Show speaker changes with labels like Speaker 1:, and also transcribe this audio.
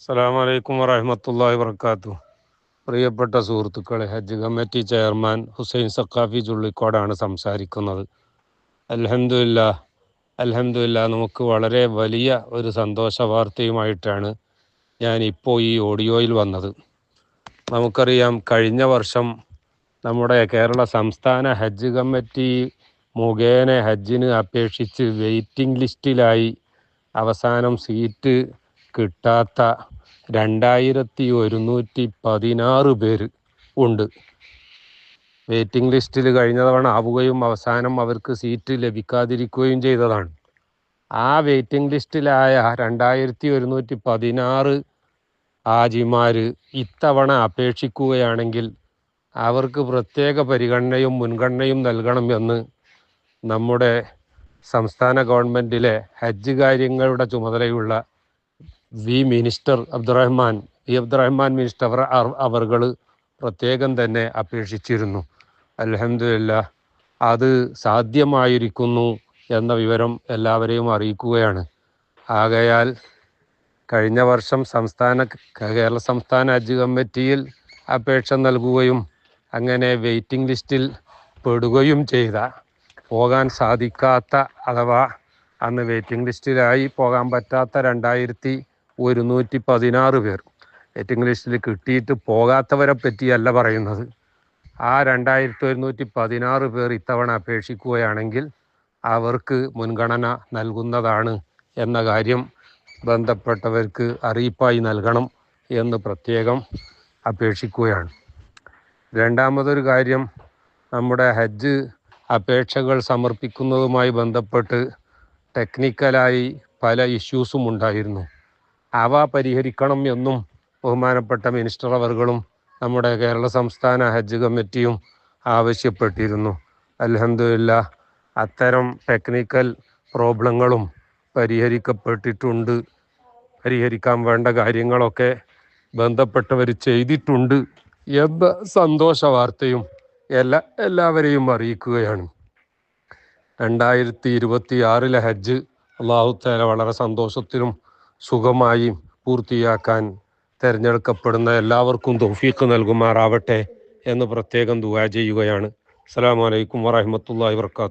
Speaker 1: അസ്സലാമു അലൈക്കും വറഹ്മത്തുള്ളാഹി വബറകാതുഹു. പ്രിയപ്പെട്ട സുഹൃത്തുക്കളെ, ഹജ്ജ് കമ്മിറ്റി ചെയർമാൻ ഹുസൈൻ സഖാഫി ചുള്ളിക്കോടാണ് സംസാരിക്കുന്നത്. അൽഹംദുലില്ലാഹ് അൽഹംദുലില്ലാഹ് നമുക്ക് വളരെ വലിയ ഒരു സന്തോഷ വാർത്തയുമായിട്ടാണ് ഞാൻ ഇപ്പോൾ ഈ ഓഡിയോയിൽ വന്നത്. നമുക്കറിയാം, കഴിഞ്ഞ വർഷം നമ്മുടെ കേരള സംസ്ഥാന ഹജ്ജ് കമ്മിറ്റി മുഖേന ഹജ്ജിന് അപേക്ഷിച്ച് വെയിറ്റിംഗ് ലിസ്റ്റിലായി അവസാനം സീറ്റ് കിട്ടാത്ത 2116 പേര് ഉണ്ട്. വെയിറ്റിംഗ് ലിസ്റ്റിൽ കഴിഞ്ഞ തവണ ആവുകയും അവസാനം അവർക്ക് സീറ്റ് ലഭിക്കാതിരിക്കുകയും ചെയ്തതാണ്. ആ വെയിറ്റിംഗ് ലിസ്റ്റിലായ 2116 ഹാജിമാർ ഇത്തവണ അപേക്ഷിക്കുകയാണെങ്കിൽ അവർക്ക് പ്രത്യേക പരിഗണനയും മുൻഗണനയും നൽകണമെന്ന് നമ്മുടെ സംസ്ഥാന ഗവൺമെൻറ്റിലെ ഹജ്ജ് കാര്യങ്ങളുടെ ചുമതലയുള്ള അബ്ദുറഹ്മാൻ മിനിസ്റ്റർ അവർകൾ പ്രത്യേകം തന്നെ അപേക്ഷിച്ചിരുന്നു. അൽഹംദുലില്ലാഹ് അത് സാധ്യമായിരിക്കുന്നു എന്ന വിവരം എല്ലാവരെയും അറിയിക്കുകയാണ്. ആകയാൽ കഴിഞ്ഞ വർഷം കേരള സംസ്ഥാന ഹജ്ജ് കമ്മിറ്റിയിൽ അപേക്ഷ നൽകുകയും അങ്ങനെ വെയിറ്റിംഗ് ലിസ്റ്റിൽ പെടുകയും ചെയ്ത, പോകാൻ സാധിക്കാത്ത, അഥവാ അന്ന് വെയിറ്റിംഗ് ലിസ്റ്റിലായി പോകാൻ പറ്റാത്ത 2116 പേർ, വെയിറ്റിംഗ് ലിസ്റ്റിൽ കിട്ടിയിട്ട് പോകാത്തവരെ പറ്റിയല്ല പറയുന്നത്, ആ 2116 പേർ ഇത്തവണ അപേക്ഷിക്കുകയാണെങ്കിൽ അവർക്ക് മുൻഗണന നൽകുന്നതാണ് എന്ന കാര്യം ബന്ധപ്പെട്ടവർക്ക് അറിയിപ്പായി നൽകണം എന്ന് പ്രത്യേകം അപേക്ഷിക്കുകയാണ്. രണ്ടാമതൊരു കാര്യം, നമ്മുടെ ഹജ്ജ് അപേക്ഷകൾ സമർപ്പിക്കുന്നതുമായി ബന്ധപ്പെട്ട് ടെക്നിക്കലായി പല ഇഷ്യൂസും ഉണ്ടായിരുന്നു. അവ പരിഹരിക്കണം എന്നും ബഹുമാനപ്പെട്ട മിനിസ്റ്റർ അവർകളും നമ്മുടെ കേരള സംസ്ഥാന ഹജ്ജ് കമ്മിറ്റിയും ആവശ്യപ്പെട്ടിരുന്നു. അൽഹംദുലില്ലാഹ് അത്തരം ടെക്നിക്കൽ പ്രോബ്ലങ്ങളും പരിഹരിക്കപ്പെട്ടിട്ടുണ്ട്. പരിഹരിക്കാൻ വേണ്ട കാര്യങ്ങളൊക്കെ ബന്ധപ്പെട്ടവർ ചെയ്തിട്ടുണ്ട് എന്ന സന്തോഷ വാർത്തയും എല്ലാവരെയും അറിയിക്കുകയാണ്. 2026 ഹജ്ജ് അല്ലാഹു തആല വളരെ സന്തോഷത്തിലും സുഖമായി പൂർത്തിയാക്കാൻ തിരഞ്ഞെടുക്കപ്പെടുന്ന എല്ലാവർക്കും തൗഫീഖ് നൽകുമാറാവട്ടെ എന്ന് പ്രത്യേകം ദുആ ചെയ്യുകയാണ്. അസ്സലാമു അലൈക്കും വറഹ്മത്തുള്ളാഹി വബറകാതുഹു.